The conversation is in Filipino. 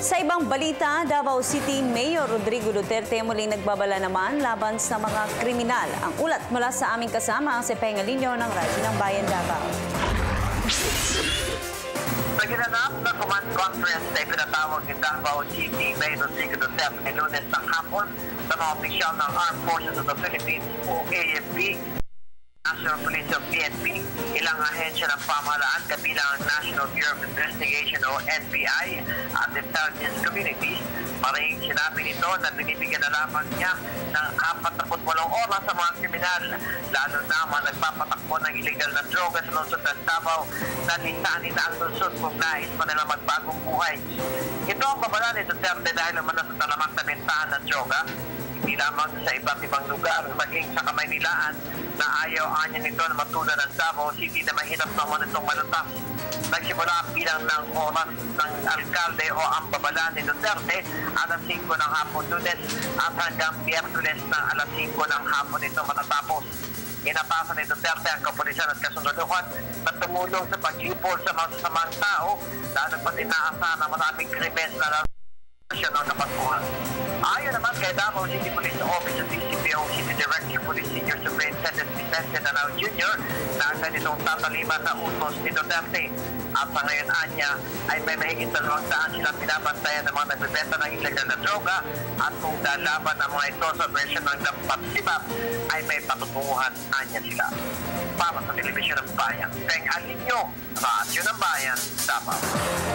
Sa ibang balita, Davao City Mayor Rodrigo Duterte muling nagbabala naman laban sa mga kriminal. Ang ulat mula sa aming kasama si Pengalinyo ng Radyo ng Bayan Davao. Sa ginanap na command conference na ipinatawag ni Davao City Mayor Rodrigo Duterte Lunes ng hapon sa mga opisyal ng Armed Forces of the Philippines o AFP, National Police o PNP, ilang ahensya ng pamahalaan kabilang ang National Bureau of Investigation o NBI at intelligence communities. Maraming sinabi nito na binibigyan na lamang niya ng 48 oras sa mga kriminal, lalo na mga nagpapatakbo ng illegal na droga sa lungsod ng Davao na lisanin nila ang lungsod kung nais pa nila magbagong buhay. Ito ang babala ni Duterte dahil naman sa talamak na bentahan ng droga, hindi lamang sa iba't ibang lugar, maging sa Kamaynilaan na ayaw anya nito na matulad ng Davao City na mahirap naman itong malutas. Nagsimula ang bilang ng oras ng alkalde o ang babala ni Duterte alas 5 ng hapon Lunes at hanggang Miyerkules ng alas 5 ng hapon ito matatapos. Inatasan ni Duterte ang kapulisan at kasunduan na tumulong sa paglipol sa mga sasamang tao, lalo pa inaasahan ng maraming krimen na ng kapatuhan. Ayon naman kay Davao City Police Office of DCPO City Director Police Senior Superintendent Vicente Danao Jr. na ganitong tatalima sa utos ni Duterte. At sa ngayon anya ay may mahigit 200 silang binabantayan ng mga nagbibenta ng illegal na droga at kung lalaban ang mga ito sa version ng dapat sibap ay may patutunguhan anya sila. Para sa Telebisyon ng Bayan, Pengalinyo, Radyo ng Bayan, Davao.